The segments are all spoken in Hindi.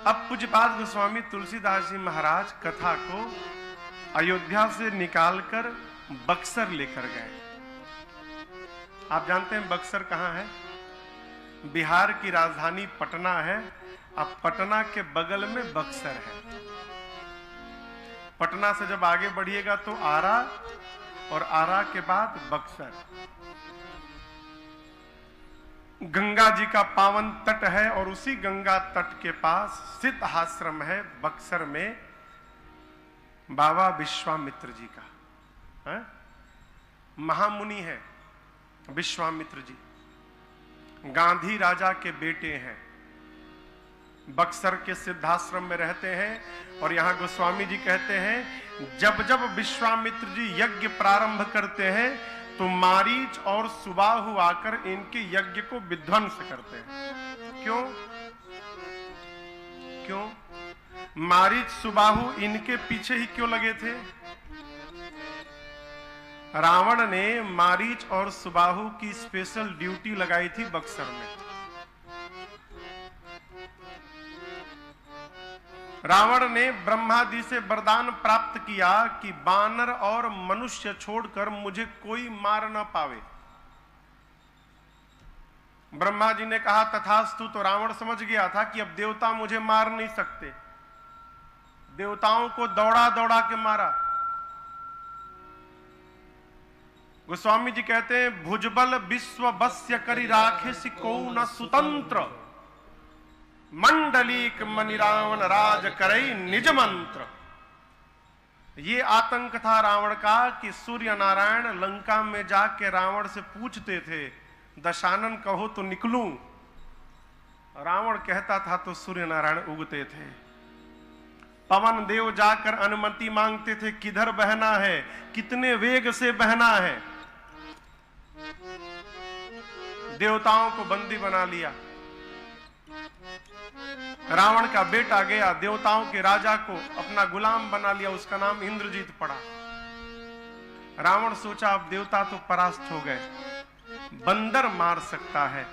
अब पूज्यपाद गोस्वामी तुलसीदास जी महाराज कथा को अयोध्या से निकालकर बक्सर लेकर गए। आप जानते हैं बक्सर कहां है? बिहार की राजधानी पटना है। अब पटना के बगल में बक्सर है। पटना से जब आगे बढ़िएगा तो आरा, और आरा के बाद बक्सर। गंगा जी का पावन तट है और उसी गंगा तट के पास स्थित आश्रम है बक्सर में बाबा विश्वामित्र जी का है? महामुनि है विश्वामित्र जी, गांधी राजा के बेटे हैं, बक्सर के सिद्धाश्रम में रहते हैं। और यहां गोस्वामी जी कहते हैं जब जब विश्वामित्र जी यज्ञ प्रारंभ करते हैं तो मारीच और सुबाहु आकर इनके यज्ञ को विध्वंस करते हैं। क्यों? क्यों? मारीच सुबाहु इनके पीछे ही क्यों लगे थे? रावण ने मारीच और सुबाहु की स्पेशल ड्यूटी लगाई थी बक्सर में। रावण ने ब्रह्मा जी से वरदान प्राप्त किया कि बानर और मनुष्य छोड़कर मुझे कोई मार ना पावे। ब्रह्मा जी ने कहा तथास्तु, तो रावण समझ गया था कि अब देवता मुझे मार नहीं सकते। देवताओं को दौड़ा दौड़ा के मारा। गोस्वामी जी कहते हैं भुजबल विश्व बस्य करी राखे सिको न सुतंत्र, मंडलीक मणि रावण राज करई निज मंत्र। ये आतंक था रावण का कि सूर्य नारायण लंका में जाके रावण से पूछते थे दशानन कहो तो निकलूं। रावण कहता था तो सूर्य नारायण उगते थे। पवन देव जाकर अनुमति मांगते थे किधर बहना है, कितने वेग से बहना है। देवताओं को बंदी बना लिया। रावण का बेटा गया, देवताओं के राजा को अपना गुलाम बना लिया, उसका नाम इंद्रजीत पड़ा। रावण सोचा अब देवता तो परास्त हो गए, बंदर मार सकता है।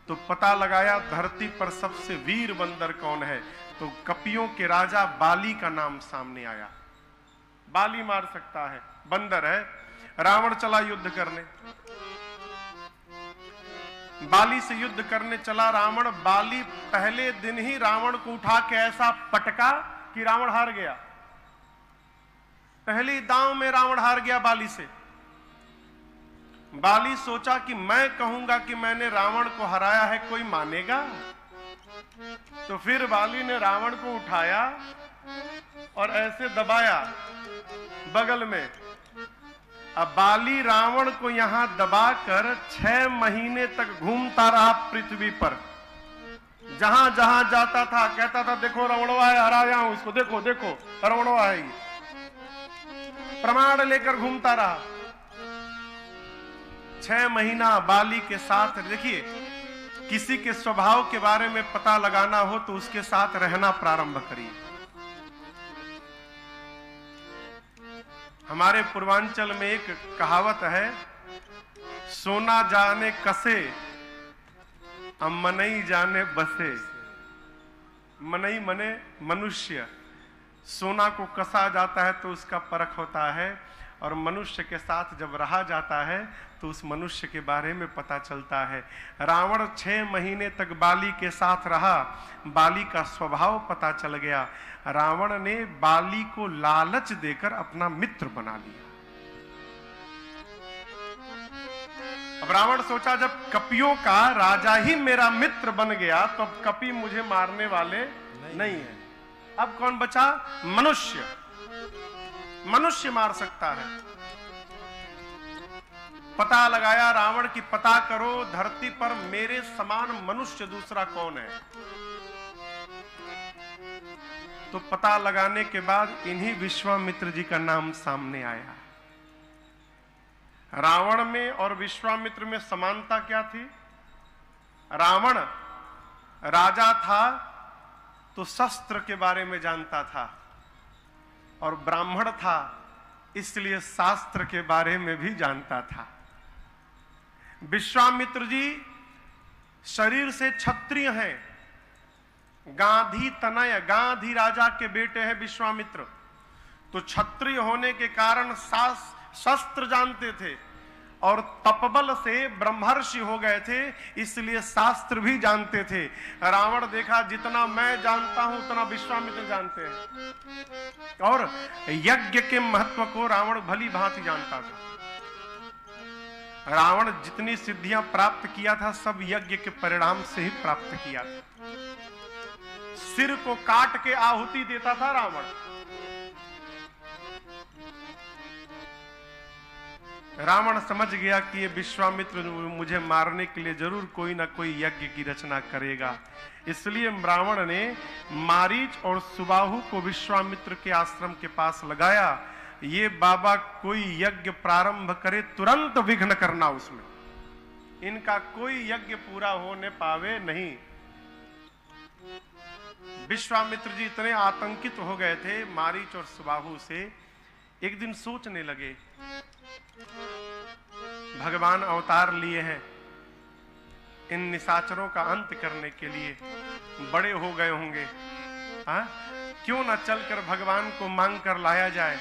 तो पता लगाया धरती पर सबसे वीर बंदर कौन है, तो कपियों के राजा बाली का नाम सामने आया। बाली मार सकता है, बंदर है। रावण चला युद्ध करने, बाली से युद्ध करने चला रावण। बाली पहले दिन ही रावण को उठा के ऐसा पटका कि रावण हार गया। पहले दांव में रावण हार गया बाली से। बाली सोचा कि मैं कहूंगा कि मैंने रावण को हराया है, कोई मानेगा? तो फिर बाली ने रावण को उठाया और ऐसे दबाया बगल में। अब बाली रावण को यहां दबाकर 6 महीने तक घूमता रहा पृथ्वी पर। जहां जहां जाता था कहता था देखो रावणवा है, हराया हूं इसको, देखो देखो रावणवा है। प्रमाण लेकर घूमता रहा 6 महीना बाली के साथ। देखिए किसी के स्वभाव के बारे में पता लगाना हो तो उसके साथ रहना प्रारंभ करिए। हमारे पूर्वांचल में एक कहावत है, सोना जाने कसे मनई जाने बसे। मनई मने मनुष्य। सोना को कसा जाता है तो उसका परख होता है, और मनुष्य के साथ जब रहा जाता है तो उस मनुष्य के बारे में पता चलता है। रावण 6 महीने तक बाली के साथ रहा, बाली का स्वभाव पता चल गया। रावण ने बाली को लालच देकर अपना मित्र बना लिया। अब रावण सोचा जब कपियों का राजा ही मेरा मित्र बन गया तो अब कपि मुझे मारने वाले नहीं है। अब कौन बचा? मनुष्य। मनुष्य मार सकता है। पता लगाया रावण की, पता करो धरती पर मेरे समान मनुष्य दूसरा कौन है। तो पता लगाने के बाद इन्हीं विश्वामित्र जी का नाम सामने आया। रावण में और विश्वामित्र में समानता क्या थी? रावण राजा था तो शस्त्र के बारे में जानता था, और ब्राह्मण था इसलिए शास्त्र के बारे में भी जानता था। विश्वामित्र जी शरीर से क्षत्रिय हैं, गांधी तनय, गांधी राजा के बेटे हैं विश्वामित्र। तो क्षत्रिय होने के कारण शस्त्र जानते थे और तपबल से ब्रह्मर्षि हो गए थे, इसलिए शास्त्र भी जानते थे। रावण देखा जितना मैं जानता हूं उतना विश्वामित्र जानते हैं, और यज्ञ के महत्व को रावण भली भांति जानता था। रावण जितनी सिद्धियां प्राप्त किया था सब यज्ञ के परिणाम से ही प्राप्त किया था। सिर को काट के आहुति देता था रावण। रावण समझ गया कि ये विश्वामित्र मुझे मारने के लिए जरूर कोई ना कोई यज्ञ की रचना करेगा, इसलिए रावण ने मारीच और सुबाहु को विश्वामित्र के आश्रम के पास लगाया। ये बाबा कोई यज्ञ प्रारंभ करे तुरंत विघ्न करना उसमें, इनका कोई यज्ञ पूरा होने पावे नहीं। विश्वामित्र जी इतने आतंकित हो गए थे मारीच और सुबाहु से, एक दिन सोचने लगे भगवान अवतार लिए हैं इन निशाचरों का अंत करने के लिए, बड़े हो गए होंगे, हाँ? क्यों ना चलकर भगवान को मांग कर लाया जाए,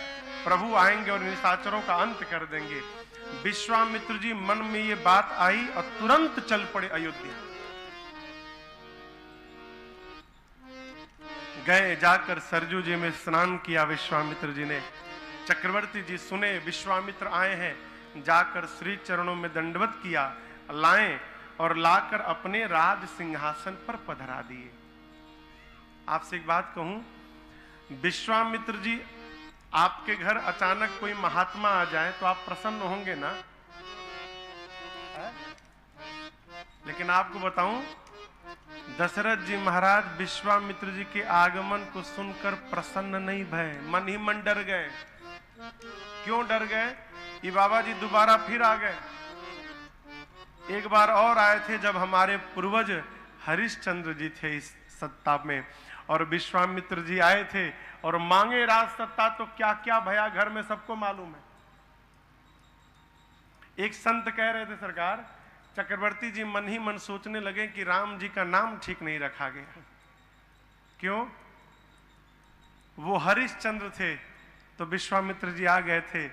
प्रभु आएंगे और निशाचरों का अंत कर देंगे। विश्वामित्र जी मन में ये बात आई और तुरंत चल पड़े अयोध्या। गए, जाकर सरजू जी में स्नान किया विश्वामित्र जी ने। चक्रवर्ती जी सुने विश्वामित्र आए हैं, जाकर श्री चरणों में दंडवत किया, लाएं और लाकर अपने राज सिंहासन पर पधरा दिए। आपसे एक बात कहूं, विश्वामित्र जी आपके घर अचानक कोई महात्मा आ जाए तो आप प्रसन्न होंगे ना? लेकिन आपको बताऊं, दशरथ जी महाराज विश्वामित्र जी के आगमन को सुनकर प्रसन्न नहीं भये, मन ही मन डर गए। क्यों डर गए? ये बाबा जी दोबारा फिर आ गए। एक बार और आए थे जब हमारे पूर्वज हरिश्चंद्र जी थे इस सत्ता में, और विश्वामित्र जी आए थे और मांगे राज सत्ता, तो क्या क्या भया घर में सबको मालूम है। एक संत कह रहे थे सरकार, चक्रवर्ती जी मन ही मन सोचने लगे कि राम जी का नाम ठीक नहीं रखा गया। क्यों? वो हरिश्चंद्र थे तो विश्वामित्र जी आ गए थे,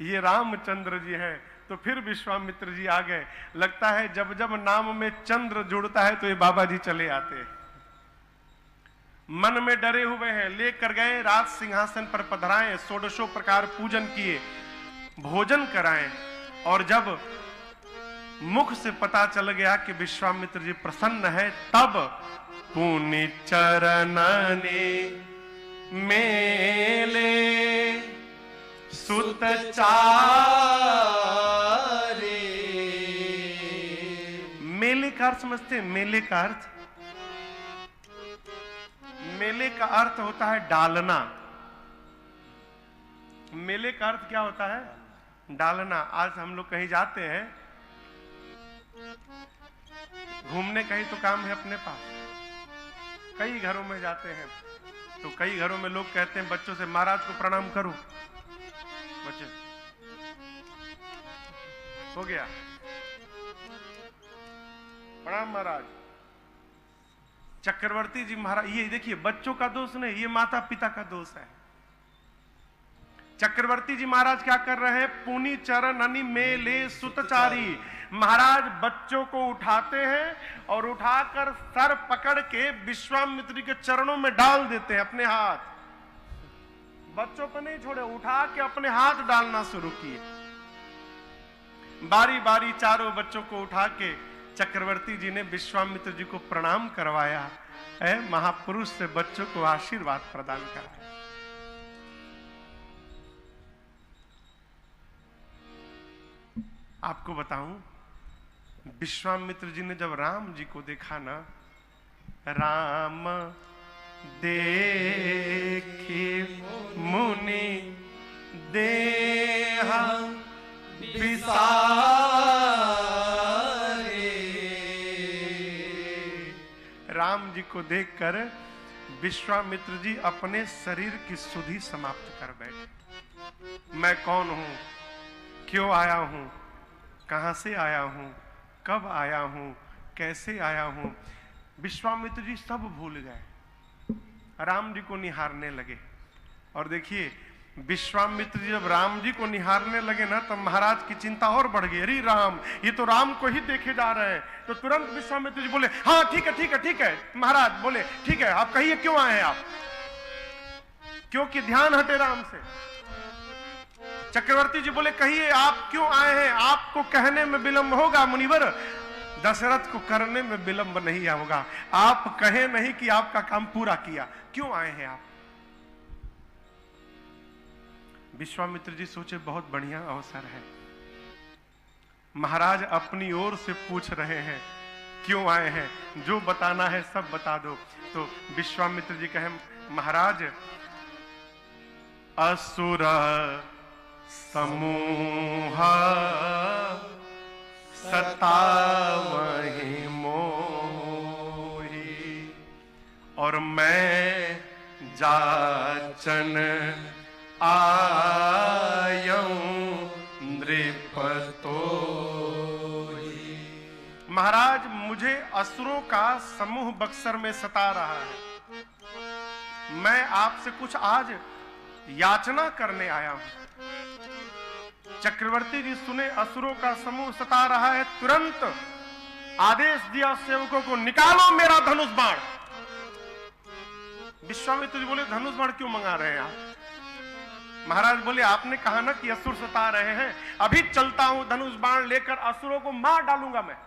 ये रामचंद्र जी हैं तो फिर विश्वामित्र जी आ गए। लगता है जब जब नाम में चंद्र जुड़ता है तो ये बाबा जी चले आते हैं। मन में डरे हुए हैं, लेकर गए, राज सिंहासन पर पधराए, षोडशों प्रकार पूजन किए, भोजन कराएं, और जब मुख से पता चल गया कि विश्वामित्र जी प्रसन्न है, तब पुनि चरणने मेले सुत चारे। मेले का अर्थ समझते हैं? मेले का अर्थ, मेले का अर्थ होता है डालना। मेले का अर्थ क्या होता है? डालना। आज हम लोग कहीं जाते हैं घूमने, कहीं तो काम है अपने पास, कई घरों में जाते हैं तो कई घरों में लोग कहते हैं बच्चों से महाराज को प्रणाम करो। बच्चे हो गया, प्रणाम महाराज। चक्रवर्ती जी महाराज, ये देखिए बच्चों का दोष नहीं, ये माता पिता का दोष है। चक्रवर्ती जी महाराज क्या कर रहे हैं? पुनि चरणनि मेले सुतचारी। महाराज बच्चों को उठाते हैं और उठाकर सर पकड़ के विश्वामित्र के चरणों में डाल देते हैं अपने हाथ। बच्चों को नहीं छोड़े, उठा के अपने हाथ डालना शुरू किए। बारी बारी चारों बच्चों को उठा के चक्रवर्ती जी ने विश्वामित्र जी को प्रणाम करवाया, महापुरुष से बच्चों को आशीर्वाद प्रदान कराया। आपको बताऊं, विश्वामित्र जी ने जब राम जी को देखा ना, राम देखे मुनि देहा विसारे। राम जी को देखकर विश्वामित्र जी अपने शरीर की सुधि समाप्त कर बैठे। मैं कौन हूं, क्यों आया हूं, कहां से आया हूं, कब आया हूं, कैसे आया हूं, विश्वामित्र जी सब भूल गए। राम जी को निहारने लगे। और देखिए विश्वामित्र जी जब राम जी को निहारने लगे ना, तब महाराज की चिंता और बढ़ गई। अरे राम, ये तो राम को ही देखे जा रहे हैं। तो तुरंत विश्वामित्र जी बोले, हाँ ठीक है ठीक है ठीक है। महाराज बोले, ठीक है, आप कहिए क्यों आए हैं आप? क्योंकि ध्यान हटे राम से। चक्रवर्ती जी बोले, कहिए आप क्यों आए हैं? आपको कहने में विलंब होगा मुनिवर, दशरथ को करने में विलंब नहीं होगा। आप कहे नहीं कि आपका काम पूरा किया, क्यों आए हैं आप? विश्वामित्र जी सोचे बहुत बढ़िया अवसर है, महाराज अपनी ओर से पूछ रहे हैं क्यों आए हैं, जो बताना है सब बता दो। तो विश्वामित्र जी कहे, महाराज असुर समूह सतावहि मोहि, और मैं जाचन आयं नृपतोहि। महाराज मुझे असुरों का समूह बक्सर में सता रहा है, मैं आपसे कुछ आज याचना करने आया हूं। चक्रवर्ती जी सुने असुरों का समूह सता रहा है, तुरंत आदेश दिया सेवकों को, निकालो मेरा धनुष बाण। विश्वामित्र जी बोले, धनुष बाण क्यों मंगा रहे हैं आप? महाराज बोले, आपने कहा ना कि असुर सता रहे हैं, अभी चलता हूं धनुष बाण लेकर, असुरों को मार डालूंगा मैं।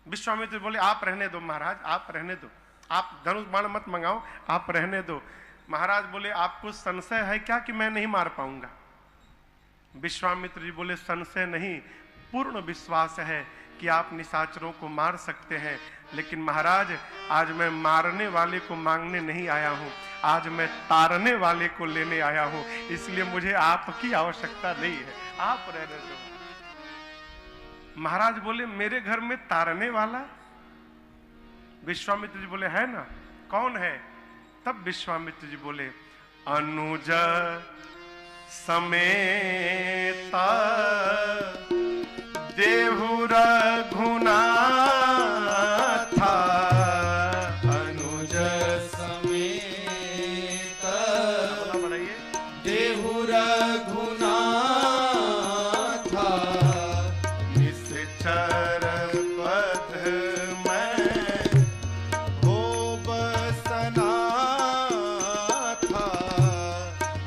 विश्वामित्र बोले, आप रहने दो महाराज, आप रहने दो, आप धनुष बाण मत मंगाओ, आप रहने दो। महाराज बोले, आपको संशय है क्या कि मैं नहीं मार पाऊंगा? विश्वामित्र जी बोले, संशय नहीं, पूर्ण विश्वास है कि आप निशाचरों को मार सकते हैं। लेकिन महाराज आज मैं मारने वाले को मांगने नहीं आया हूं, आज मैं तारने वाले को लेने आया हूं, इसलिए मुझे आपकी आवश्यकता नहीं है, आप रहने दो। महाराज बोले, मेरे घर में तारने वाला? विश्वामित्र जी बोले, है ना, कौन है? तब विश्वामित्र जी बोले, अनुज समेता देहु रघुनाथा, अनुज समेत देहु रघुनाथा, निश्चर पद में हो बसना था,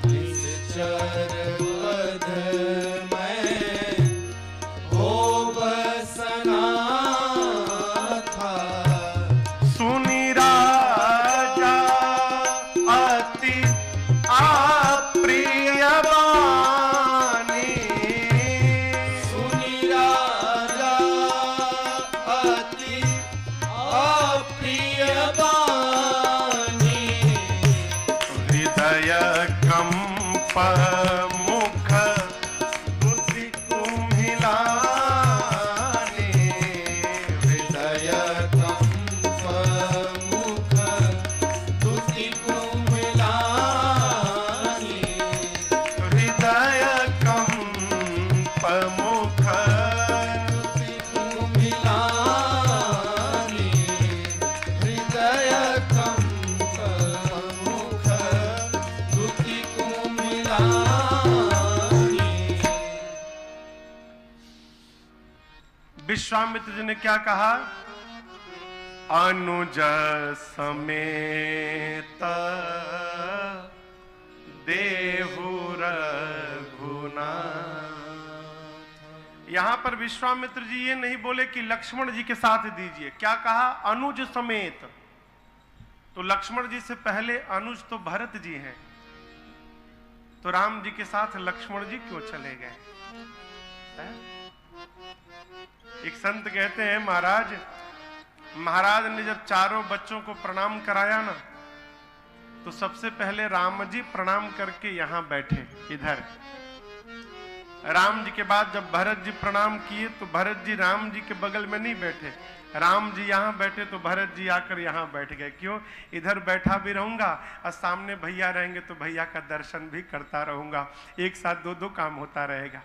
निश्चर पद में हो बसना था। सुनी राजा अति अप्रिय वाणी, सुनी राजा अति अप्रिय वाणी, हृदय कंप मुख बुद्धि कुम्हिलानि, हृदय कंप मुख बुद्धि कुम्हिलानि, हृदय कंप मुख बुद्धि कुम्हिलानि, हृदय कंप मुख बुद्धि कुम्हिलानि। विश्वामित्र जी ने क्या कहा? अनुज समेत देहु रघुनाथ। यहां पर विश्वामित्र जी ये नहीं बोले कि लक्ष्मण जी के साथ दीजिए, क्या कहा? अनुज समेत। तो लक्ष्मण जी से पहले अनुज तो भरत जी हैं, तो राम जी के साथ लक्ष्मण जी क्यों चले गए? एक संत कहते हैं, महाराज ने जब चारों बच्चों को प्रणाम कराया ना, तो सबसे पहले राम जी प्रणाम करके यहां बैठे इधर। राम जी के बाद जब भरत जी प्रणाम किए तो भरत जी राम जी के बगल में नहीं बैठे, राम जी यहां बैठे तो भरत जी आकर यहां बैठ गए। क्यों? इधर बैठा भी रहूंगा और सामने भैया रहेंगे तो भैया का दर्शन भी करता रहूंगा, एक साथ दो काम होता रहेगा।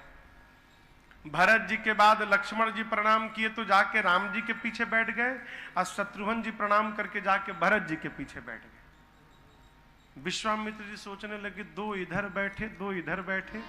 भरत जी के बाद लक्ष्मण जी प्रणाम किए तो जाके राम जी के पीछे बैठ गए, और शत्रुघ्न जी प्रणाम करके जाके भरत जी के पीछे बैठ गए। विश्वामित्र जी सोचने लगे, दो इधर बैठे, दो इधर बैठे।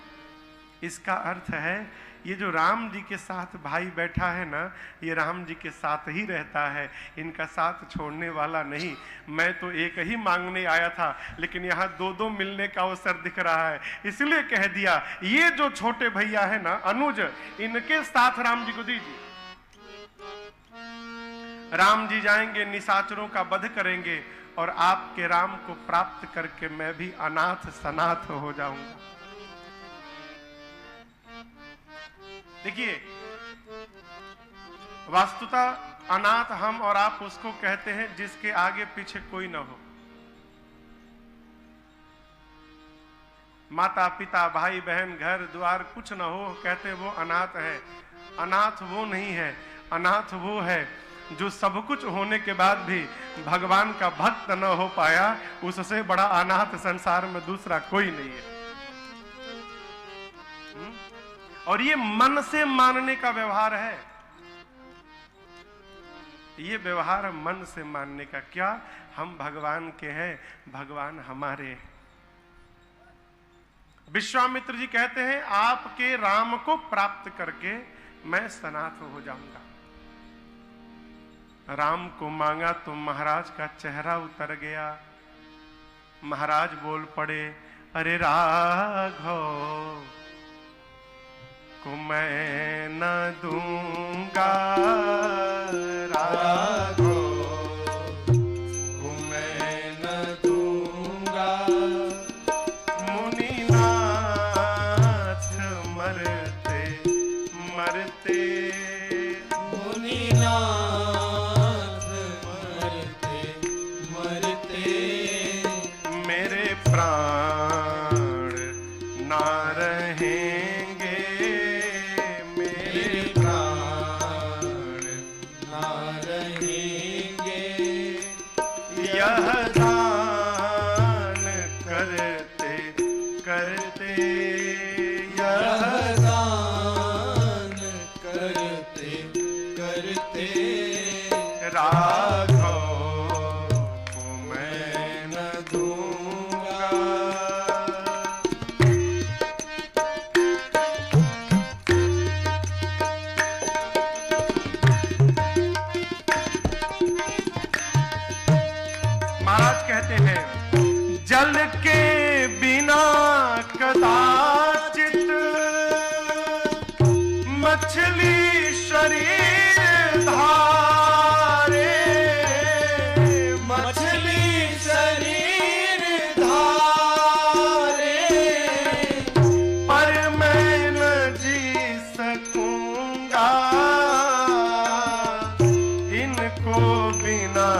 इसका अर्थ है ये जो राम जी के साथ भाई बैठा है ना, ये राम जी के साथ ही रहता है, इनका साथ छोड़ने वाला नहीं। मैं तो एक ही मांगने आया था, लेकिन यहाँ दो दो मिलने का अवसर दिख रहा है, इसलिए कह दिया ये जो छोटे भैया है ना अनुज, इनके साथ राम जी को दीजिए। राम जी जाएंगे, निशाचरों का वध करेंगे, और आपके राम को प्राप्त करके मैं भी अनाथ सनाथ हो जाऊंगा। देखिए, वास्तुतः अनाथ हम और आप उसको कहते हैं जिसके आगे पीछे कोई ना हो। माता पिता भाई बहन घर द्वार कुछ ना हो, कहते वो अनाथ है। अनाथ वो नहीं है, अनाथ वो है जो सब कुछ होने के बाद भी भगवान का भक्त न हो पाया। उससे बड़ा अनाथ संसार में दूसरा कोई नहीं है। और ये मन से मानने का व्यवहार है, ये व्यवहार मन से मानने का। क्या हम भगवान के हैं, भगवान हमारे हैं। विश्वामित्र जी कहते हैं आपके राम को प्राप्त करके मैं सनाथ हो जाऊंगा। राम को मांगा तो महाराज का चेहरा उतर गया। महाराज बोल पड़े, अरे राघव को मैं न दूंगा, राघव को मैं न दूंगा। मुनिनाथ मरते मरते, मुनिनाथ मरते मरते, मेरे प्राण ना रहेंगे, मेरे प्राण ना रहेंगे। यह दान करते करते, यह दान करते करते, राघव को मैं न दूंगा। महाराज कहते हैं जल के बिना कदाचित मछली शरीर धारे, मछली शरीर धारे, पर मैं न जी सकूंगा इनको बिना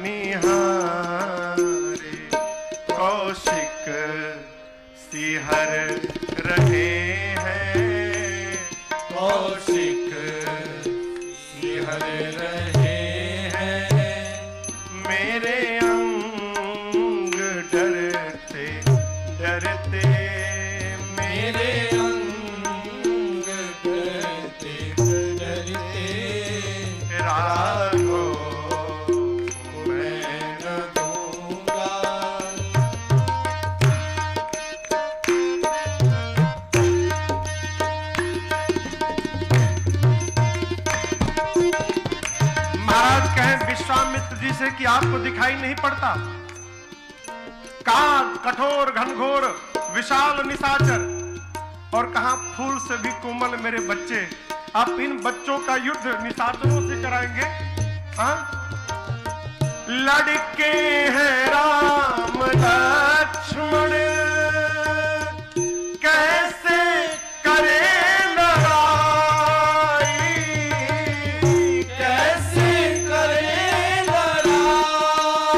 निहारे। कौशिक सिहर रहे हैं, कौशिक सिहर रहे हैं, मेरे अंग डरते डरते, मेरे अंग डरते डरते, राघव को मैं न दूंगा। महाराज कहें विश्वामित्र जी से कि आपको दिखाई नहीं पड़ता काग कठोर घनघोर विशाल निशाचर, और कहां फूल से भी कोमल मेरे बच्चे। आप इन बच्चों का युद्ध निशाचरों से कराएंगे? हाँ, लड़के हैं राम लक्ष्मण, कैसे करे लड़ाई, कैसे करे लड़ाई,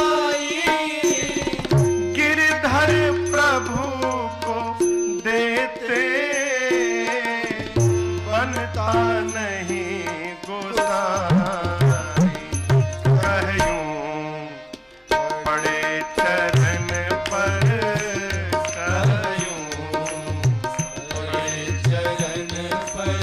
गिरधर प्रभु को देते बनता नहीं गोसाई। कहयूं पड़े चरण पर, कहयूं पड़े चरण पर,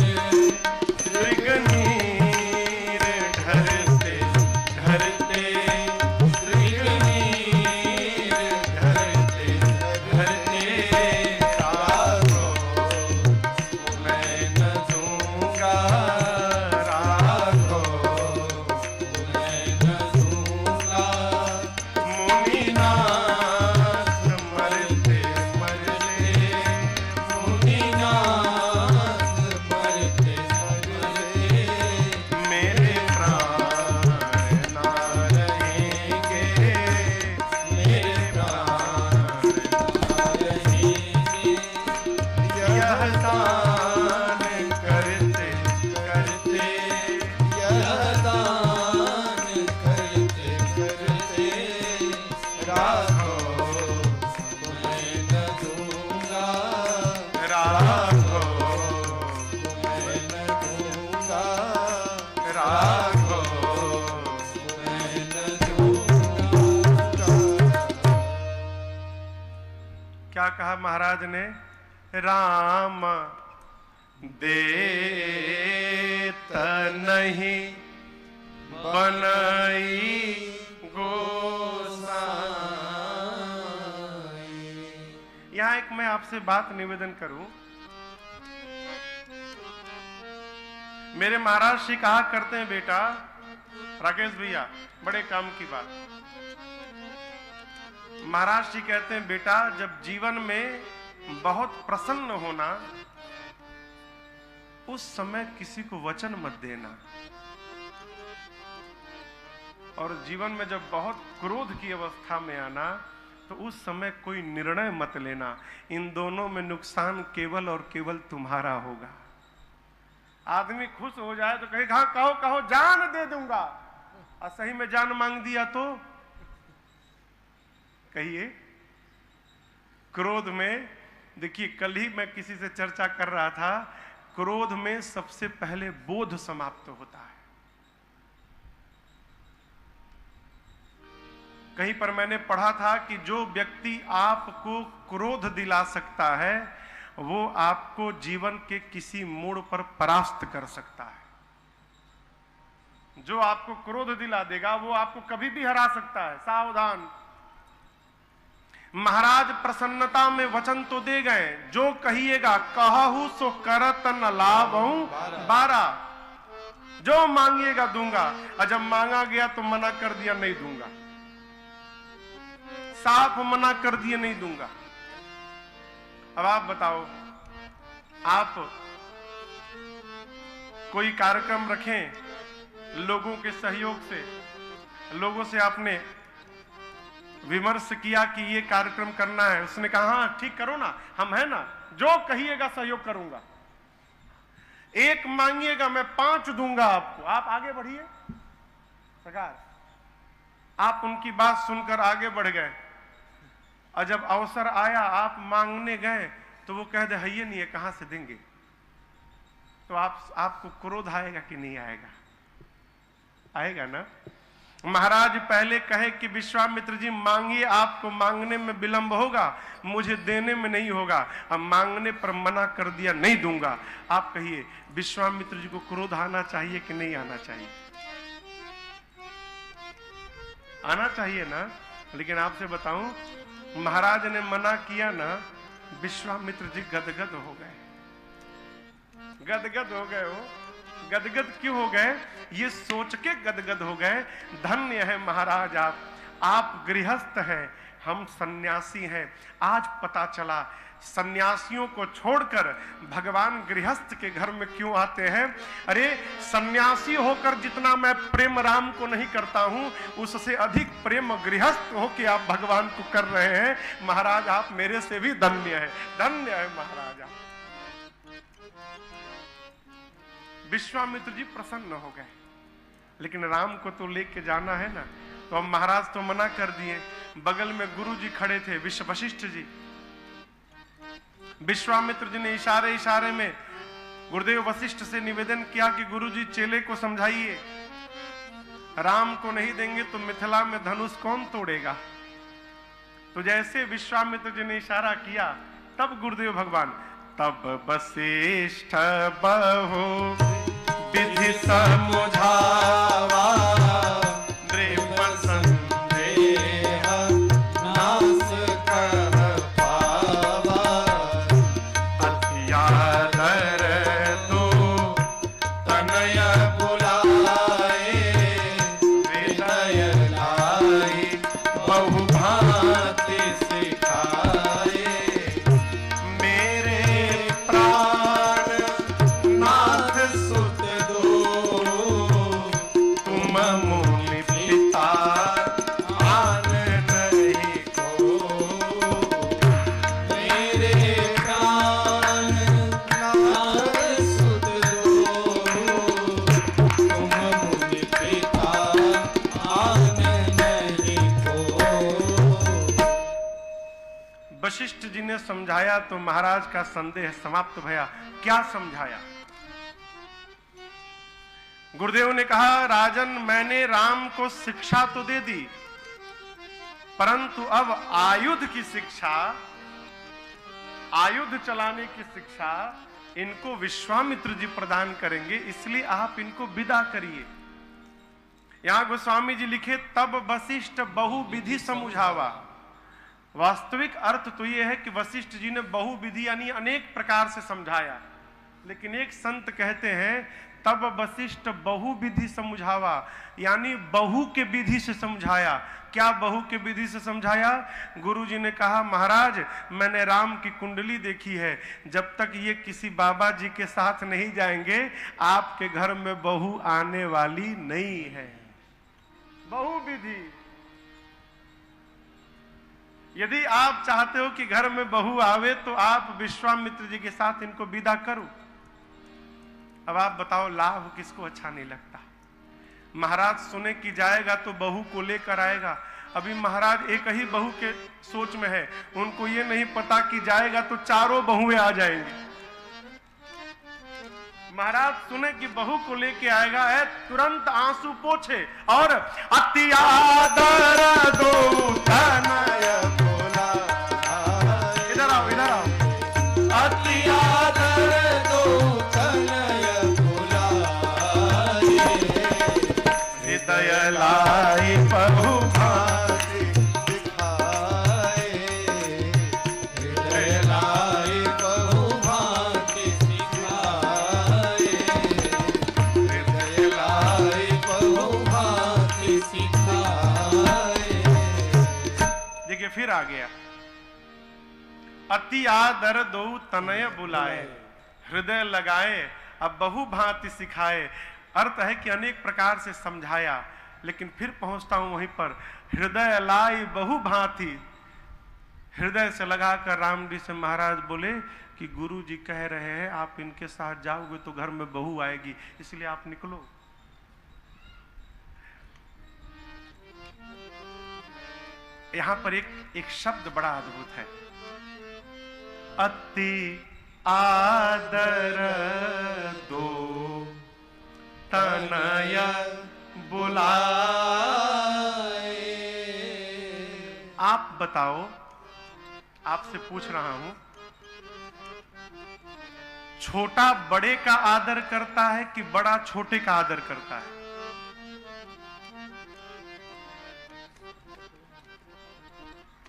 राखो मैं न दूंगा, राखो मैं न दूंगा, राखो। मैं न दूंगा। क्या कहा महाराज ने? राम देत नहीं बनई गोसाई। यहां एक मैं आपसे बात निवेदन करूं। मेरे महाराज श्री कहा करते हैं, बेटा राकेश भैया, बड़े काम की बात। महाराज जी कहते हैं, बेटा जब जीवन में बहुत प्रसन्न होना, उस समय किसी को वचन मत देना, और जीवन में जब बहुत क्रोध की अवस्था में आना, तो उस समय कोई निर्णय मत लेना। इन दोनों में नुकसान केवल और केवल तुम्हारा होगा। आदमी खुश हो जाए तो कहेगा कहो कहो जान दे दूंगा, और सही में जान मांग दिया तो कहिए। क्रोध में, देखिए कल ही मैं किसी से चर्चा कर रहा था, क्रोध में सबसे पहले बोध समाप्त होता है। कहीं पर मैंने पढ़ा था कि जो व्यक्ति आपको क्रोध दिला सकता है, वो आपको जीवन के किसी मोड़ पर परास्त कर सकता है। जो आपको क्रोध दिला देगा, वो आपको कभी भी हरा सकता है, सावधान। महाराज प्रसन्नता में वचन तो दे गए, जो कहिएगा कहूं सो करत न लाभऊं बारा। जो मांगिएगा दूंगा, और जब मांगा गया तो मना कर दिया नहीं दूंगा, साफ मना कर दिया नहीं दूंगा। अब आप बताओ, आप कोई कार्यक्रम रखें लोगों के सहयोग से, लोगों से आपने विमर्श किया कि ये कार्यक्रम करना है, उसने कहा हाँ ठीक करो ना, हम है ना, जो कहिएगा सहयोग करूंगा। एक मांगिएगा मैं 5 दूंगा आपको, आप आगे बढ़िए। सरकार, आप उनकी बात सुनकर आगे बढ़ गए, और जब अवसर आया आप मांगने गए तो वो कह दे है ये नहीं है, कहां से देंगे, तो आपको क्रोध आएगा कि नहीं आएगा? आएगा ना। महाराज पहले कहे कि विश्वामित्र जी मांगिए, आपको मांगने में विलंब होगा, मुझे देने में नहीं होगा। अब मांगने पर मना कर दिया नहीं दूंगा। आप कहिए विश्वामित्र जी को क्रोध आना चाहिए कि नहीं आना चाहिए? आना चाहिए ना। लेकिन आपसे बताऊं, महाराज ने मना किया ना, विश्वामित्र जी गदगद हो गए। गदगद हो गए हो। गदगद क्यों हो गए? ये सोच के गदगद हो गए, धन्य है महाराज आप गृहस्थ हैं, हम सन्यासी हैं। आज पता चला सन्यासियों को छोड़कर भगवान गृहस्थ के घर में क्यों आते हैं। अरे सन्यासी होकर जितना मैं प्रेम राम को नहीं करता हूं, उससे अधिक प्रेम गृहस्थ होकर आप भगवान को कर रहे हैं। महाराज आप मेरे से भी धन्य है, धन्य है महाराज आप। विश्वामित्र जी प्रसन्न हो गए, लेकिन राम को तो लेके जाना है ना, तो अब महाराज तो मना कर दिए। बगल में गुरु जी खड़े थे, वशिष्ठ जी। विश्वामित्र जी ने इशारे इशारे में गुरुदेव वशिष्ठ से निवेदन किया कि गुरु जी चेले को समझाइए, राम को नहीं देंगे तो मिथिला में धनुष कौन तोड़ेगा। तो जैसे विश्वामित्र जी ने इशारा किया, तब गुरुदेव भगवान, तब वशिष्ठ बहु विधि समझावा, नृप संदेह नाश कह पावा, अति आदर तो तनय बुलाए, हृदय लाई बहु भांति सिखाए, वशिष्ठ जी ने समझाया तो महाराज का संदेह समाप्त भया। क्या समझाया? गुरुदेव ने कहा, राजन मैंने राम को शिक्षा तो दे दी, परंतु अब आयुध की शिक्षा, आयुध चलाने की शिक्षा इनको विश्वामित्र जी प्रदान करेंगे, इसलिए आप इनको विदा करिए। यहां गोस्वामी जी लिखे, तब वशिष्ठ बहुविधि समझावा। वास्तविक अर्थ तो यह है कि वशिष्ठ जी ने बहुविधि यानी अनेक प्रकार से समझाया, लेकिन एक संत कहते हैं तब वशिष्ठ बहुविधि समझावा, यानी बहु के विधि से समझाया। क्या बहु के विधि से समझाया? गुरु जी ने कहा, महाराज मैंने राम की कुंडली देखी है, जब तक ये किसी बाबा जी के साथ नहीं जाएंगे आपके घर में बहू आने वाली नहीं है। बहु विधि। यदि आप चाहते हो कि घर में बहू आवे तो आप विश्वामित्र जी के साथ इनको विदा करो। अब आप बताओ लाभ किसको अच्छा नहीं लगता? महाराज सुने कि जाएगा तो बहू को लेकर आएगा। अभी महाराज एक ही बहू के सोच में है, उनको ये नहीं पता कि जाएगा तो चारों बहुएं आ जाएंगी। महाराज सुने कि बहू को लेके आएगा है, तुरंत आंसू पोछे और अति आदर दो तनय बोला। इधर आओ, इधर आओ। अति आदर दो तनय बोला, हृदय लाई प्रभु भांति दिखाए, हृदय लाई बहु भांति सिखाए, हृदय लाई बहु भांति सिखाए। देखिए फिर आ गया, अति आदर दो तनय बुलाए, हृदय लगाए, अब बहु भांति सिखाए। अर्थ है कि अनेक प्रकार से समझाया, लेकिन फिर पहुंचता हूं वहीं पर, हृदय लाई बहु भांति। हृदय से लगाकर राम जी से महाराज बोले कि गुरु जी कह रहे हैं आप इनके साथ जाओगे तो घर में बहू आएगी, इसलिए आप निकलो। यहां पर एक शब्द बड़ा अद्भुत है, अति आदर दो तनय बुलाए। आप बताओ, आपसे पूछ रहा हूं, छोटा बड़े का आदर करता है कि बड़ा छोटे का आदर करता है?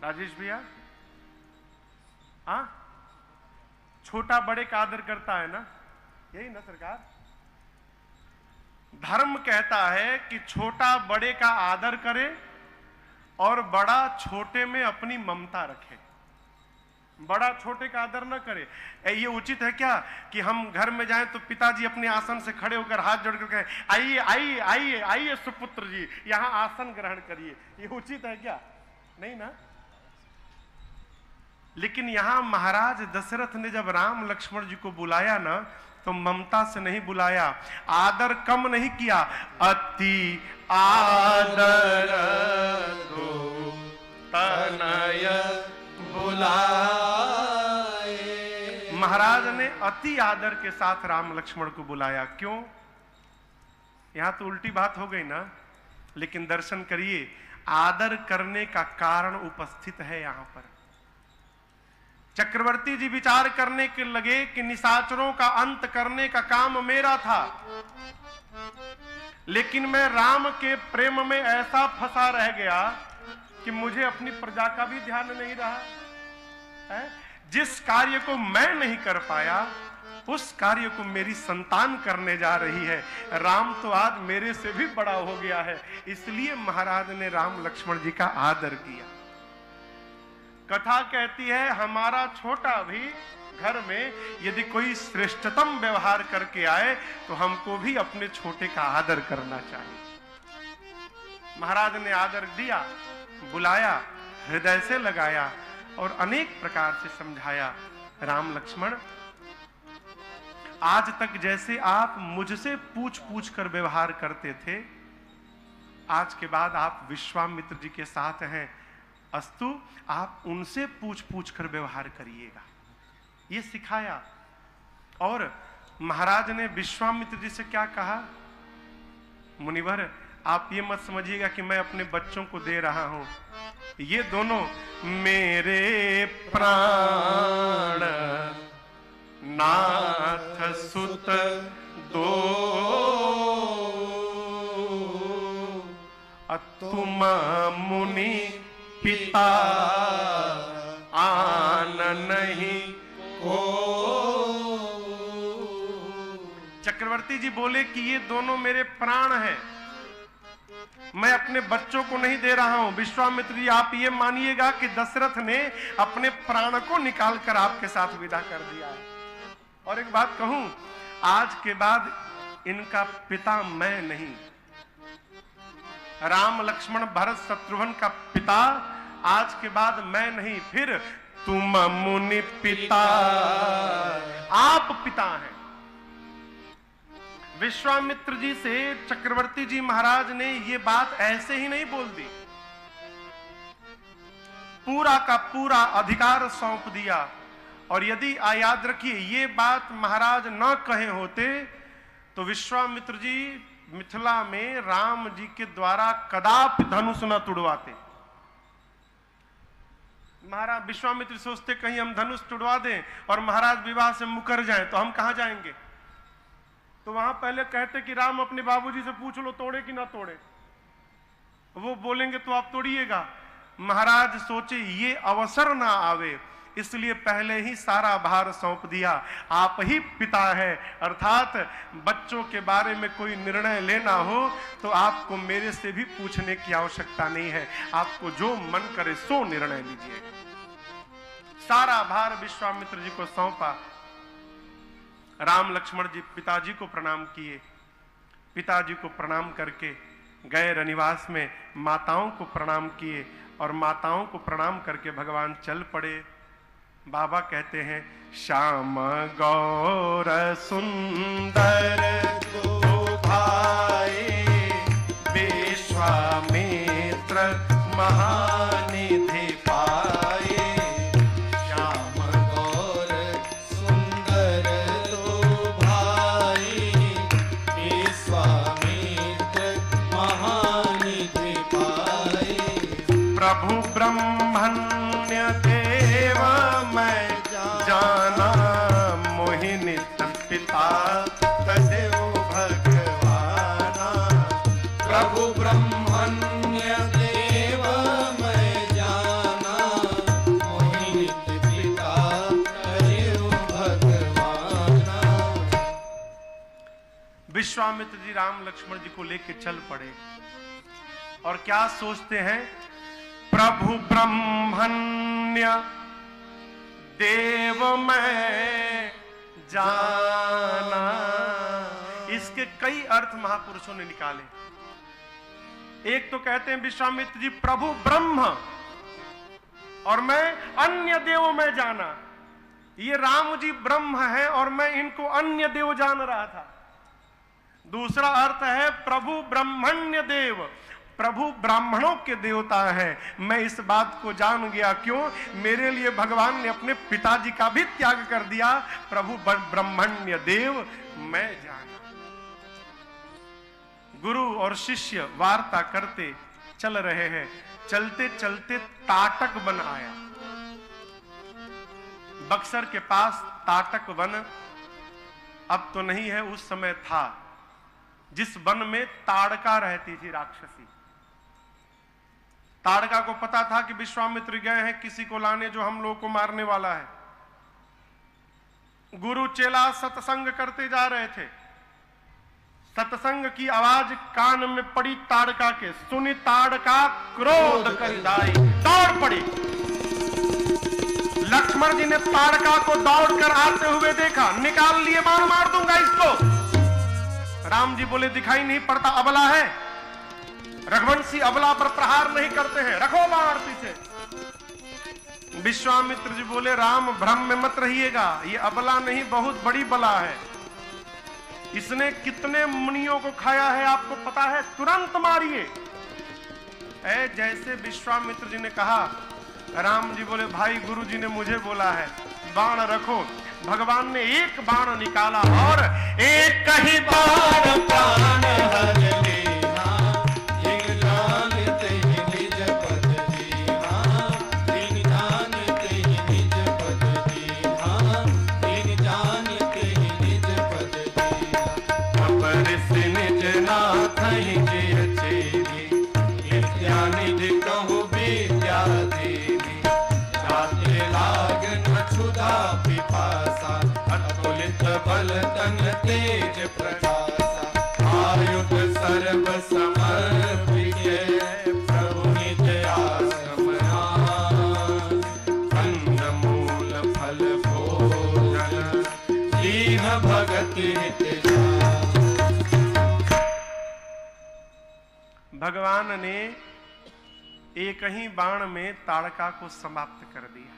राजेश भैया, हाँ, छोटा बड़े का आदर करता है ना? यही ना सरकार? धर्म कहता है कि छोटा बड़े का आदर करे और बड़ा छोटे में अपनी ममता रखे। बड़ा छोटे का आदर न करे। ये उचित है क्या कि हम घर में जाएं तो पिताजी अपने आसन से खड़े होकर हाथ जोड़कर कहें, आइए आइए आइए आइए सुपुत्र जी, यहां आसन ग्रहण करिए? ये उचित है क्या? नहीं ना। लेकिन यहां महाराज दशरथ ने जब राम लक्ष्मण जी को बुलाया ना, तो ममता से नहीं बुलाया, आदर कम नहीं किया, अति आदर दो तनय बुलाए। महाराज ने अति आदर के साथ राम लक्ष्मण को बुलाया। क्यों? यहां तो उल्टी बात हो गई ना, लेकिन दर्शन करिए, आदर करने का कारण उपस्थित है यहां पर। चक्रवर्ती जी विचार करने के लगे कि निशाचरों का अंत करने का काम मेरा था, लेकिन मैं राम के प्रेम में ऐसा फंसा रह गया कि मुझे अपनी प्रजा का भी ध्यान नहीं रहा है। जिस कार्य को मैं नहीं कर पाया, उस कार्य को मेरी संतान करने जा रही है। राम तो आज मेरे से भी बड़ा हो गया है, इसलिए महाराज ने राम लक्ष्मण जी का आदर किया। कथा कहती है, हमारा छोटा भी घर में यदि कोई श्रेष्ठतम व्यवहार करके आए तो हमको भी अपने छोटे का आदर करना चाहिए। महाराज ने आदर दिया, बुलाया, हृदय से लगाया और अनेक प्रकार से समझाया। राम लक्ष्मण, आज तक जैसे आप मुझसे पूछ पूछ कर व्यवहार करते थे, आज के बाद आप विश्वामित्र जी के साथ हैं, अस्तु आप उनसे पूछ पूछ कर व्यवहार करिएगा, ये सिखाया। और महाराज ने विश्वामित्र जी से क्या कहा, मुनिवर आप ये मत समझिएगा कि मैं अपने बच्चों को दे रहा हूं, ये दोनों मेरे प्राण नाथ सुत दो, तुम मुनि पिता आन नहीं को। चक्रवर्ती जी बोले कि ये दोनों मेरे प्राण हैं, मैं अपने बच्चों को नहीं दे रहा हूं। विश्वामित्र जी आप ये मानिएगा कि दशरथ ने अपने प्राण को निकालकर आपके साथ विदा कर दिया है। और एक बात कहूं, आज के बाद इनका पिता मैं नहीं, राम लक्ष्मण भरत शत्रुघ्न का पिता आज के बाद मैं नहीं, फिर तुम मुनि पिता, आप पिता हैं। विश्वामित्र जी से चक्रवर्ती जी महाराज ने ये बात ऐसे ही नहीं बोल दी, पूरा का पूरा अधिकार सौंप दिया। और यदि याद रखिए ये बात महाराज न कहे होते तो विश्वामित्र जी मिथिला में राम जी के द्वारा कदापि धनुष न तुड़वाते। महाराज विश्वामित्र सोचते कहीं हम धनुष तुड़वा दें और महाराज विवाह से मुकर जाएं तो हम कहां जाएंगे। तो वहां पहले कहते कि राम अपने बाबूजी से पूछ लो तोड़े कि ना तोड़े, वो बोलेंगे तो आप तोड़िएगा। महाराज सोचे ये अवसर ना आवे, इसलिए पहले ही सारा भार सौंप दिया। आप ही पिता है, अर्थात बच्चों के बारे में कोई निर्णय लेना हो तो आपको मेरे से भी पूछने की आवश्यकता नहीं है, आपको जो मन करे सो निर्णय लीजिए। सारा भार विश्वामित्र जी को सौंपा। राम लक्ष्मण जी पिताजी को प्रणाम किए, पिताजी को प्रणाम करके गए रनिवास में, माताओं को प्रणाम किए और माताओं को प्रणाम करके भगवान चल पड़े। बाबा कहते हैं श्याम गौर सुंदर को भाई विश्वामित्र महानिधि पाए। श्याम गौर सुंदर तो भाई विश्वामित्र महानिधि पाए। प्रभु ब्रह्मण्य देव मैं जाना, मोहिनित पिता तदेव भगवाना। प्रभु ब्रह्मण्य देव मैं जाना, मोहिनित पिता तदेव भगवाना। विश्वामित्र जी राम लक्ष्मण जी को लेकर चल पड़े और क्या सोचते हैं, प्रभु ब्रह्मण्य देव मैं जाना। इसके कई अर्थ महापुरुषों ने निकाले। एक तो कहते हैं विश्वामित्र जी प्रभु ब्रह्म और मैं अन्य देव में जाना, ये राम जी ब्रह्म है और मैं इनको अन्य देव जान रहा था। दूसरा अर्थ है प्रभु ब्रह्मण्य देव, प्रभु ब्राह्मणों के देवता है, मैं इस बात को जान गया। क्यों? मेरे लिए भगवान ने अपने पिताजी का भी त्याग कर दिया। प्रभु ब्रह्मण्य देव मैं जाना। गुरु और शिष्य वार्ता करते चल रहे हैं, चलते चलते ताटक वन आया। बक्सर के पास ताटक वन अब तो नहीं है, उस समय था, जिस वन में ताड़का रहती थी, राक्षसी। ताड़का को पता था कि विश्वामित्र गए हैं किसी को लाने जो हम लोग को मारने वाला है। गुरु चेला सत्संग करते जा रहे थे। सत्संग की आवाज कान में पड़ी ताड़का के, सुनी ताड़का क्रोध करिदाई, दौड़ पड़ी। लक्ष्मण जी ने ताड़का को दौड़कर आते हुए देखा, निकाल लिए बाण, मार दूंगा इसको। राम जी बोले दिखाई नहीं पड़ता, अबला है, रघुवंशी अबला पर प्रहार नहीं करते हैं, रखो बाण पीछे। विश्वामित्र जी बोले राम भ्रम में मत रहिएगा, ये अबला नहीं बहुत बड़ी बला है, इसने कितने मुनियों को खाया है आपको पता है, तुरंत मारिए। जैसे विश्वामित्र जी ने कहा, राम जी बोले भाई गुरु जी ने मुझे बोला है बाण रखो। भगवान ने एक बाण निकाला और एक ही बाण प्राण हर लेना, जिन जानते ही निज पद दीना, जिन जानते ही निज पद दीना, जिन जानते ही निज पद दीना। अपर से निज नाथ ही जिय चेरी, विद्या निधि कहु विद्या देवी, जाते लाग न क्षुधा पिपासा, अतुलित बल तन तेज प्रकाशा, आयुध सर्व समर्पित, प्रभु निज आश्रम नाथ, कंद मूल फल भोजन, दीन भगति हित जान। भगवान ने एक ही बाण में ताड़का को समाप्त कर दिया।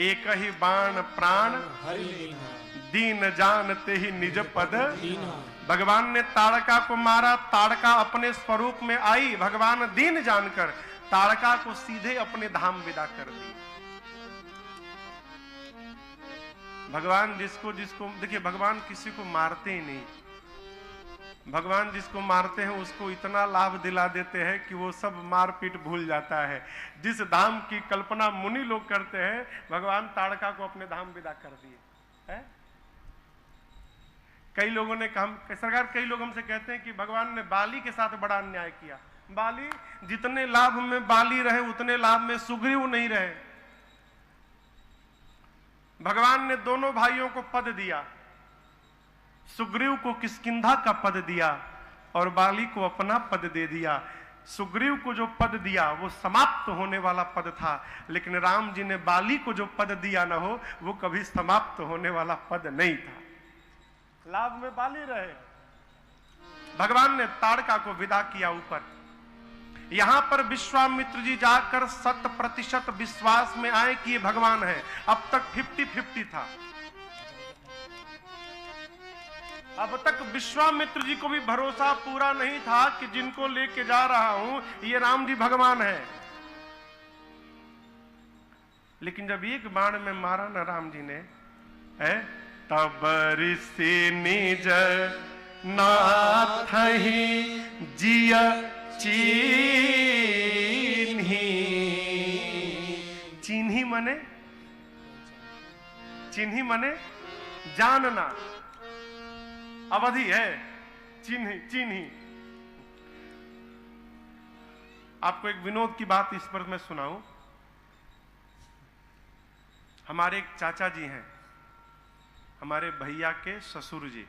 एक ही बाण प्राण हरि लीना, दीन जानते ही निज पद। दीना, भगवान ने ताड़का को मारा, ताड़का अपने स्वरूप में आई। भगवान दीन जानकर ताड़का को सीधे अपने धाम विदा कर दी। भगवान जिसको देखिए, भगवान किसी को मारते ही नहीं। भगवान जिसको मारते हैं उसको इतना लाभ दिला देते हैं कि वो सब मारपीट भूल जाता है। जिस धाम की कल्पना मुनि लोग करते हैं, भगवान ताड़का को अपने धाम विदा कर दिए है। कई लोगों ने कहा, सरकार कई लोग हमसे कहते हैं कि भगवान ने बाली के साथ बड़ा अन्याय किया। बाली जितने लाभ में बाली रहे उतने लाभ में सुग्रीव नहीं रहे। भगवान ने दोनों भाइयों को पद दिया, सुग्रीव को किष्किंधा का पद दिया और बाली को अपना पद दे दिया। सुग्रीव को जो पद दिया वो समाप्त होने वाला पद था, लेकिन राम जी ने बाली को जो पद दिया ना हो वो कभी समाप्त होने वाला पद नहीं था। लाभ में बाली रहे। भगवान ने ताड़का को विदा किया ऊपर। यहां पर विश्वामित्र जी जाकर 100% विश्वास में आए कि ये भगवान है। अब तक 50-50 था। अब तक विश्वामित्र जी को भी भरोसा पूरा नहीं था कि जिनको लेके जा रहा हूं ये राम जी भगवान है। लेकिन जब एक बाण में मारा ना राम जी ने, तब ऋषि निज नाथ ही जिय चिन्ही मने जानना। अवधि है चिन्ही। आपको एक विनोद की बात इस पर मैं सुनाऊं। हमारे एक चाचा जी हैं, हमारे भैया के ससुर जी,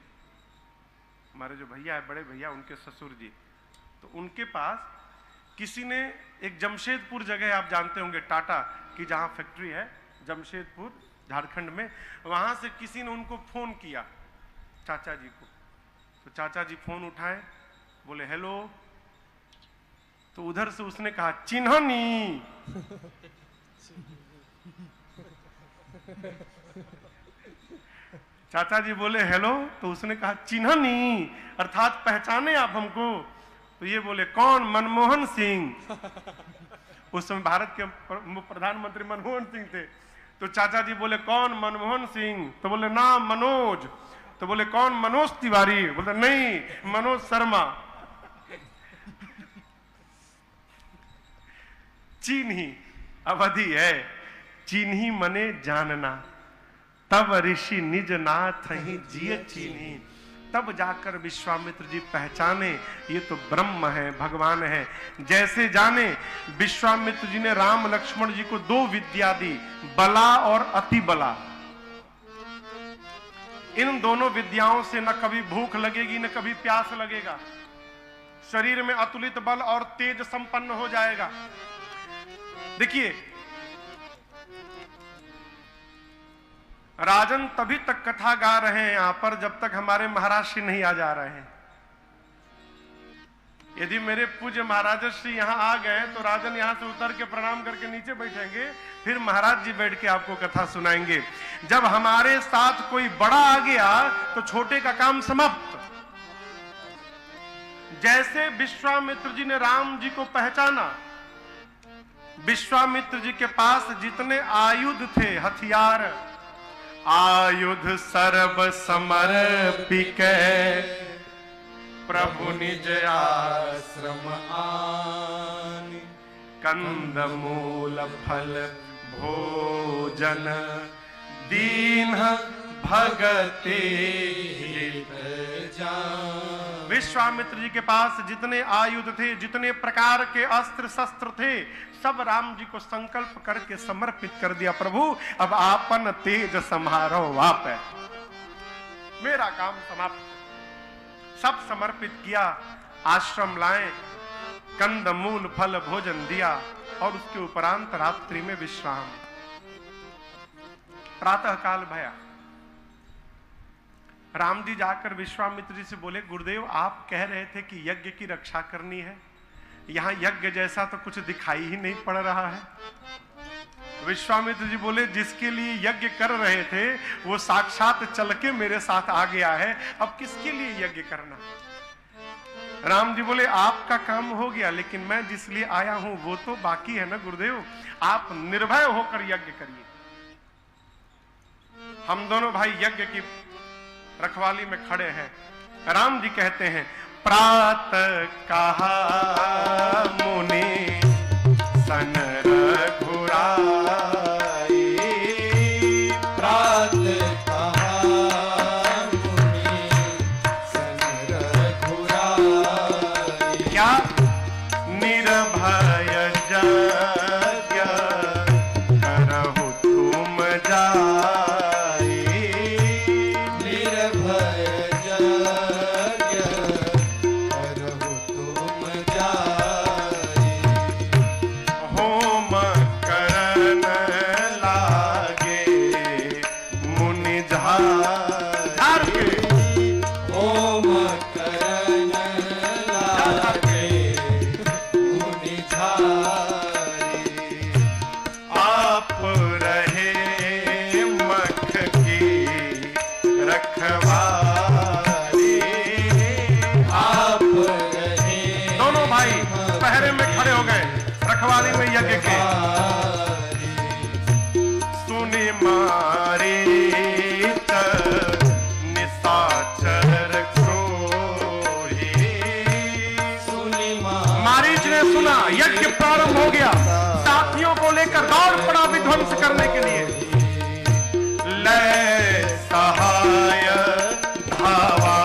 हमारे जो भैया है बड़े भैया उनके ससुर जी। तो उनके पास किसी ने एक जमशेदपुर जगह आप जानते होंगे टाटा की जहां फैक्ट्री है, जमशेदपुर झारखंड में, वहां से किसी ने उनको फोन किया चाचा जी को। तो चाचा जी फोन उठाए, बोले हेलो। तो उधर से उसने कहा चिन्हनी। चाचा जी बोले हेलो, तो उसने कहा चिन्हनी, अर्थात पहचाने आप हमको? तो ये बोले कौन? मनमोहन सिंह। उस समय भारत के प्रधानमंत्री मनमोहन सिंह थे। तो चाचा जी बोले कौन? मनमोहन सिंह। तो बोले नाम मनोज। तो बोले कौन? मनोज तिवारी। बोले नहीं, मनोज शर्मा। चिन्ही अवधि है, चिन्ही मने जानना। तब ऋषि निज नाथ ही जिय चिन्ही। तब जाकर विश्वामित्र जी पहचाने ये तो ब्रह्म है, भगवान है। जैसे जाने विश्वामित्र जी ने राम लक्ष्मण जी को 2 विद्या दी, बला और अति बला। इन दोनों विद्याओं से न कभी भूख लगेगी न कभी प्यास लगेगा। शरीर में अतुलित बल और तेज संपन्न हो जाएगा। देखिए राजन तभी तक कथा गा रहे हैं यहां पर जब तक हमारे महाराज श्री नहीं आ जा रहे हैं। यदि मेरे पूज्य महाराज श्री यहां आ गए तो राजन यहां से उतर के प्रणाम करके नीचे बैठेंगे, फिर महाराज जी बैठ के आपको कथा सुनाएंगे। जब हमारे साथ कोई बड़ा आ गया तो छोटे का काम समाप्त। जैसे विश्वामित्र जी ने राम जी को पहचाना, विश्वामित्र जी के पास जितने आयुध थे, हथियार, आयुध सर्व समर्पिके प्रभु निज आश्रम आनि, कंद मूल फल भोजन दीन भगति हित जान। विश्वामित्र जी के पास जितने आयुध थे, जितने प्रकार के अस्त्र शस्त्र थे, सब राम जी को संकल्प करके समर्पित कर दिया। प्रभु अब आपन तेज संहारो आप है, मेरा काम समाप्त। सब समर्पित किया, आश्रम लाए, कंद मूल फल भोजन दिया और उसके उपरांत रात्रि में विश्राम। प्रातः काल भया, राम जी जाकर विश्वामित्र जी से बोले, गुरुदेव आप कह रहे थे कि यज्ञ की रक्षा करनी है, यहां यज्ञ जैसा तो कुछ दिखाई ही नहीं पड़ रहा है। विश्वामित्र जी बोले, जिसके लिए यज्ञ कर रहे थे वो साक्षात चल के मेरे साथ आ गया है, अब किसके लिए यज्ञ करना। राम जी बोले, आपका काम हो गया, लेकिन मैं जिस लिए आया हूं वो तो बाकी है ना गुरुदेव, आप निर्भय होकर यज्ञ करिए। हम दोनों भाई यज्ञ की रखवाली में खड़े हैं। राम जी कहते हैं, प्रातः कहा मुनि सन रघुराई, प्रातः कहा मुनि सन रघुराई, क्या निर्भय यज्ञ करहु तुम जाई, निर्भय यज्ञ करहु तुम जाई, होम करन लागे मुनि झार के, होम करन लागे मुनि झारी, आप रहे मख की रखवाली। आप रहे दोनों भाई पहरे में खड़े हो गए रखवाली में यज्ञ के। सुनि मारी निशाचर क्रोही, सुनि मारीच ने सुना यज्ञ प्रारंभ हो गया, साथियों को लेकर दौड़ पड़ा विध्वंस करने के लिए। लय सहाय धावा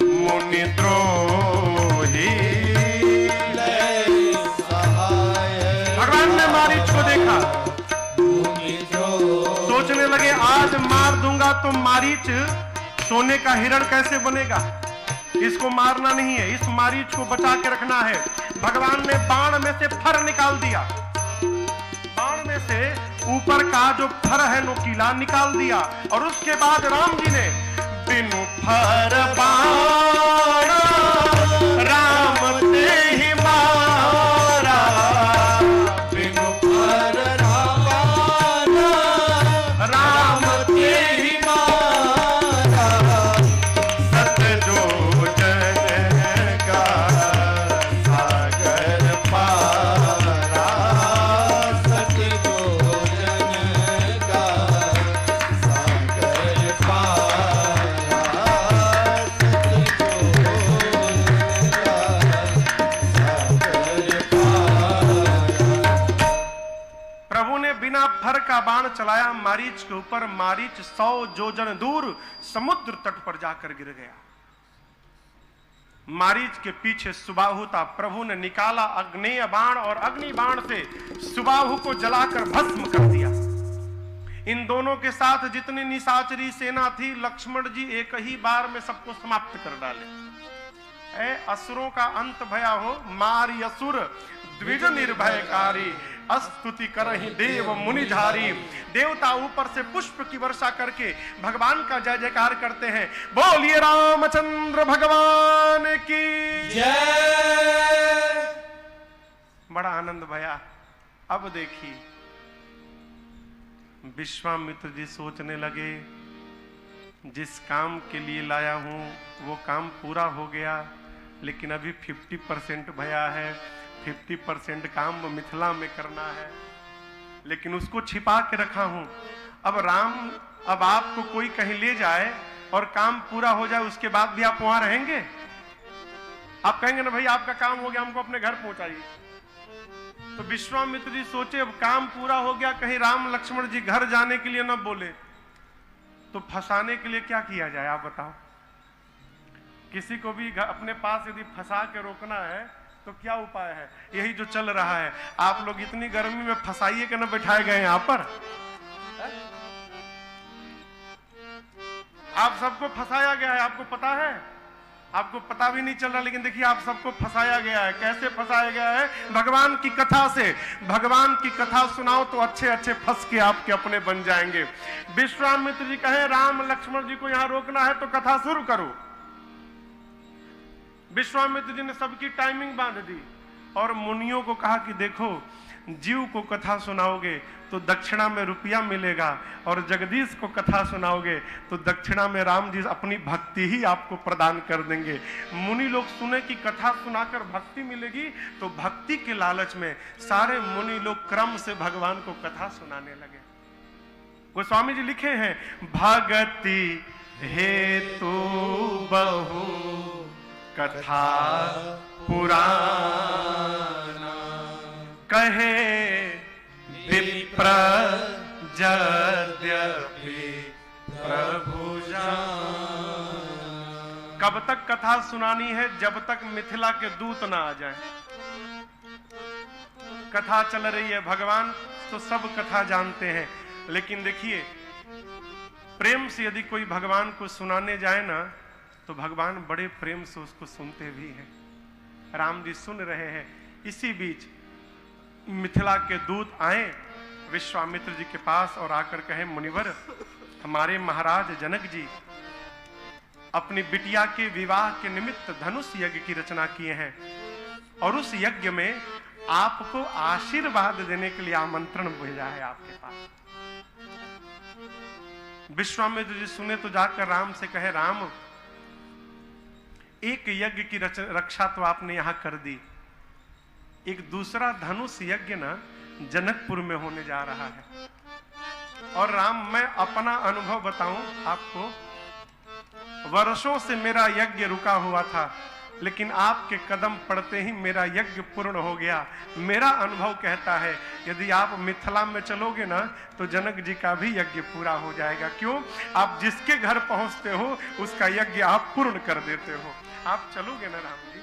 मुनि द्रोही, लय सहाय भगवान ने मारीच को देखा, मुनि द्रोही, सोचने लगे आज मार दूंगा तो मारीच सोने का हिरण कैसे बनेगा, इसको मारना नहीं है, इस मारीच को बचा के रखना है। भगवान ने बाण में से फर निकाल दिया, बाण में से ऊपर का जो फर है नोकीला निकाल दिया, और उसके बाद राम जी ने बिनु फर बाण राम ते ही मारा, बिनु फर रावण राम ते ही मारा, सत जो जन का सागर पारा, सत जो जन का सागर पारा, सत जो जन का सागर पारा। प्रभु ने बिना फर का बाण चलाया मारीच के ऊपर, मारीच 100 योजन दूर समुद्र तट पर जाकर गिर गया। मारीच के पीछे सुबाहु था, प्रभु ने निकाला अग्नेय बाण और अग्नि बाण से सुबाहु को जलाकर भस्म कर दिया। इन दोनों के साथ जितनी निशाचरी सेना थी, लक्ष्मण जी एक ही बार में सबको समाप्त कर डाले। ऐ असुरों का अंत भया हो, मारी असुर द्विज निर्भयकारी, स्तुति करहि देव मुनि झारी। देवता ऊपर से पुष्प की वर्षा करके भगवान का जय जयकार करते हैं। बोलिए रामचंद्र भगवान की जय। बड़ा आनंद भया। अब देखिए विश्वामित्र जी सोचने लगे, जिस काम के लिए लाया हूं वो काम पूरा हो गया, लेकिन अभी 50% भया है, 50% काम मिथिला में करना है, लेकिन उसको छिपा के रखा हूं। अब आपको कोई कहीं ले जाए और काम पूरा हो जाए, उसके बाद भी आप वहां रहेंगे? आप कहेंगे ना भाई आपका काम हो गया, हमको अपने घर पहुंचाइए। तो विश्वामित्र जी सोचे अब काम पूरा हो गया, कहीं राम लक्ष्मण जी घर जाने के लिए न बोले, तो फंसाने के लिए क्या किया जाए आप बताओ। किसी को भी अपने पास यदि फंसा के रोकना है तो क्या उपाय है? यही जो चल रहा है। आप लोग इतनी गर्मी में फंसाइए कि न बैठाए गए यहां पर। आप सबको फंसाया गया है, आपको पता है? आपको पता भी नहीं चल रहा, लेकिन देखिए आप सबको फंसाया गया है। कैसे फंसाया गया है? भगवान की कथा से। भगवान की कथा सुनाओ तो अच्छे अच्छे फंस के आपके अपने बन जाएंगे। विश्वामित्र जी कहे राम लक्ष्मण जी को यहां रोकना है तो कथा शुरू करो। विश्वामित्र जी ने सबकी टाइमिंग बांध दी और मुनियों को कहा कि देखो, जीव को कथा सुनाओगे तो दक्षिणा में रुपया मिलेगा, और जगदीश को कथा सुनाओगे तो दक्षिणा में राम जी अपनी भक्ति ही आपको प्रदान कर देंगे। मुनि लोग सुने कि कथा सुनाकर भक्ति मिलेगी, तो भक्ति के लालच में सारे मुनि लोग क्रम से भगवान को कथा सुनाने लगे। गोस्वामी जी लिखे हैं, भगति हेतु बहु कथा पुराना, कहे विप्र यद्यपि प्रभु जान। कब तक कथा सुनानी है? जब तक मिथिला के दूत ना आ जाए। कथा चल रही है, भगवान तो सब कथा जानते हैं, लेकिन देखिए प्रेम से यदि कोई भगवान को सुनाने जाए ना, तो भगवान बड़े प्रेम से उसको सुनते भी हैं। राम जी सुन रहे हैं। इसी बीच मिथिला के दूत आए विश्वामित्र जी के पास और आकर कहे, मुनिवर, हमारे महाराज जनक जी अपनी बिटिया के विवाह के निमित्त धनुष यज्ञ की रचना किए हैं, और उस यज्ञ में आपको आशीर्वाद देने के लिए आमंत्रण भेजा है आपके पास। विश्वामित्र जी सुने तो जाकर राम से कहे, राम, एक यज्ञ की रक्षा तो आपने यहां कर दी, एक दूसरा धनुष यज्ञ ना जनकपुर में होने जा रहा है। और राम, मैं अपना अनुभव बताऊं आपको, वर्षों से मेरा यज्ञ रुका हुआ था, लेकिन आपके कदम पड़ते ही मेरा यज्ञ पूर्ण हो गया। मेरा अनुभव कहता है यदि आप मिथिला में चलोगे ना तो जनक जी का भी यज्ञ पूरा हो जाएगा। क्यों? आप जिसके घर पहुंचते हो उसका यज्ञ आप पूर्ण कर देते हो। आप चलोगे ना राम जी?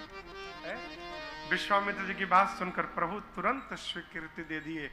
विश्वामित्र जी की बात सुनकर प्रभु तुरंत स्वीकृति दे दिए।